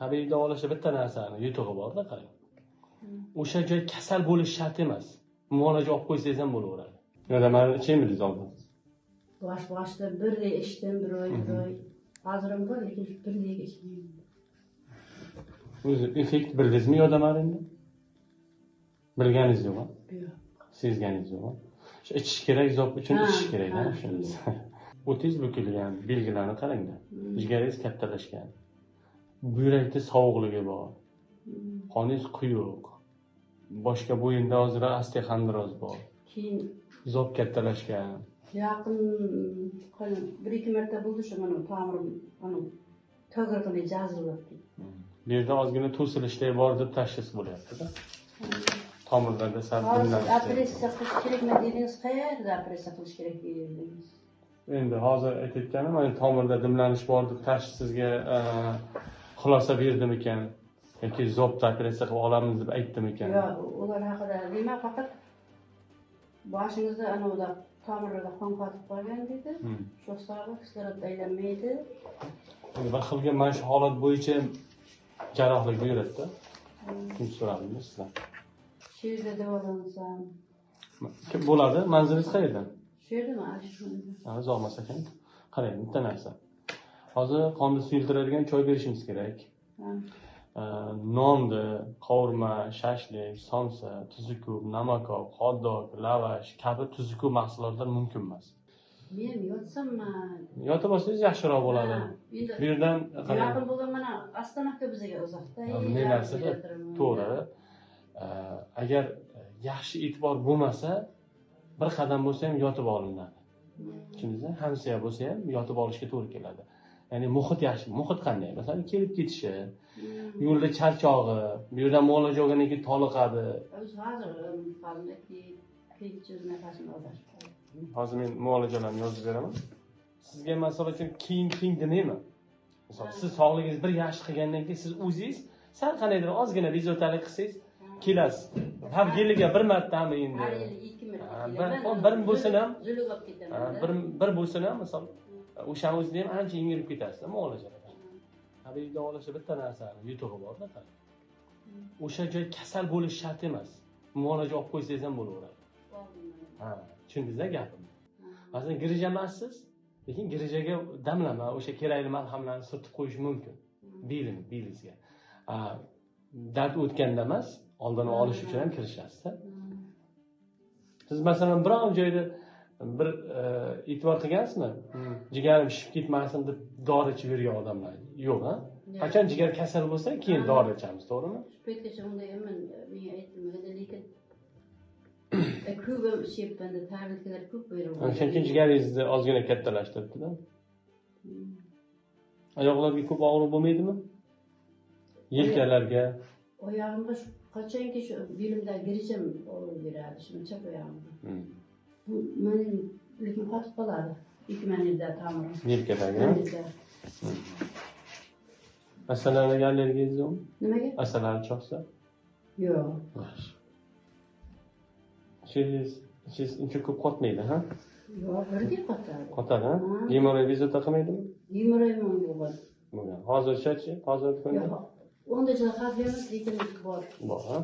tabiiy davolashda bitta narsani yutug'i borda qarang. O'sha joy kasal bo'lish shart emas. Muolaja olib qo'ysangiz ham bo'laveradi. Yo'da meni ichimidingiz oldin. Boshda bir oy ichdim, bir oy. Hozir bor, lekin bir oyga ichmayman. O'zi effekt bildingizmi yo'da endi? Bilganingiz yo'qmi? Yo'q. Sezganingiz yo'qmi? İçiş kerak, zop uchun ichish kerak, ha, shunday. O'tingiz bukilgan, belgilarni qarangda. Jigaringiz kattalashgan. Buyrakda sovuqligi bor. Qoningiz quyuq. Boshqa bo'yinda hozir osteoxondroz bor. Keyin zop kattalashgan. Yaqin bir ikki marta bo'ldi shu mana tomirim tog'irg'ili jazilib ketdi. Bu yerda ozgina to'silishlar bor deb tashxis bo'lyapti-da. Tomirlarda sabzimlar. Operatsiya qilish kerakmi dedingiz, qayerda operatsiya qilish kerak dedingiz? Endi hozir aytayotganim, mana tomirda dimlanish bor deb tashxis sizga xulosa berdim ekan yoki zopda operatsiya qilib olamiz deb aytdim ekan. Yo'q, ular haqida nima, faqat boshingizda anavda tomirlarda qon qotib qolgan dedi. Shu sabab kislorod aylanmaydi. Bir xilga mana shu holat bo'yicha jarrohlik buyuradi-da. Kim so'radingiz sizlar? Shu yerda davolansam. Kim bo'ladi? Manzilingiz qayerdan? Shu yerdami? Ha, uzoqmas ekan. Qarang, bitta narsa. Hozir qonni suyultiradigan choy berishimiz kerak. Nonni, qovurma, shashlik, somsa, tuzukub, namakov, hot-dog, lavash kabi tuzukub mahsulotlar mumkin emas. Men yotsammi? Yotib olsangiz yaxshiroq bo'ladi. Bu yerdan yaqin bo'lgan mana Ostonaga bizga uzoqda. Ne narsada to'g'ri. Agar yaxshi e'tibor bo'lmasa, bir qadam bo'lsa ham yotib olinadi. Tushundingizmi? Hamsiya bo'lsa ham yotib olishga to'g'ri keladi. Ya'ni muhit yaxshi. Muhit qanday? Masalan, kelib ketishi, yo'lda charchog'i, bu yerdan muolaja olgandan keyin toliqadi. Hozir men muolajalarni yozib beraman. Sizga masala uchun keyin demayman. Misol, siz sog'ligingiz bir yaxshi qilgandan keyin siz o'zingiz sal qanaydir ozgina vizitalik qilsangiz, kelasiz. Har yiliga bir martami endi? Har yili 2 marta. Bir bo'lsa ham zulug'ab ketaman. Bir bo'lsa ham misol o'sha o'zida ham ancha yengilib ketasiz muolajalar. Tabiiy davolashda bitta narsani yutug'i borda qani. O'sha joy kasal bo'lish shart emas. Muolaja olib qo'ysangiz ham bo'laveradi. Ha, tushundingiz-a gapimni? Masalan, girija emassiz, lekin girijaga damlama, o'sha kerakli malhamlarni surtib qo'yish mumkin. Belingizga. Dard o'tganda emas, oldini olish uchun ham kirishasiz-da. Siz masalan biror joyda bir e'tibor qilgansizmi? Jigarim shishib ketmasin deb dori ichib yurgan odamlar yo'q, ha? Qachon jigar kasal bo'lsa, keyin dori ichamiz, to'g'rimi? Shu paytgacha unday emas, menga aytilmagan, lekin ko'p ishlayapman, tabletkalar ko'p beraman. Chunki jigaringizni ozgina kattalashtiribdi-da. Oyoqlarga ko'p og'riq bo'lmaydimi? Yelkalarga. Oyog'imga qachonki shu belimdagi girishim og'riq beradi, shuni chap oyog'imga. Bu meni lekin qotib qoladi. 2 manida tomirim. Yelkadagi. Asalariga allergiyangiz yo'qmi? Nimaga? Asalari choqsa? Yo'q. Yaxshi. Siz uncha ko'p qotmaydi, ha? Yo'q, birdek qotadi. Qotadi, ha? Gemoroy bezovta qilmaydimi? Gemoroy yo'q. Hozircha-chi? Hozirgi kunda? Yo'q. Onda xavf emas, lekin bor. Bor, ha?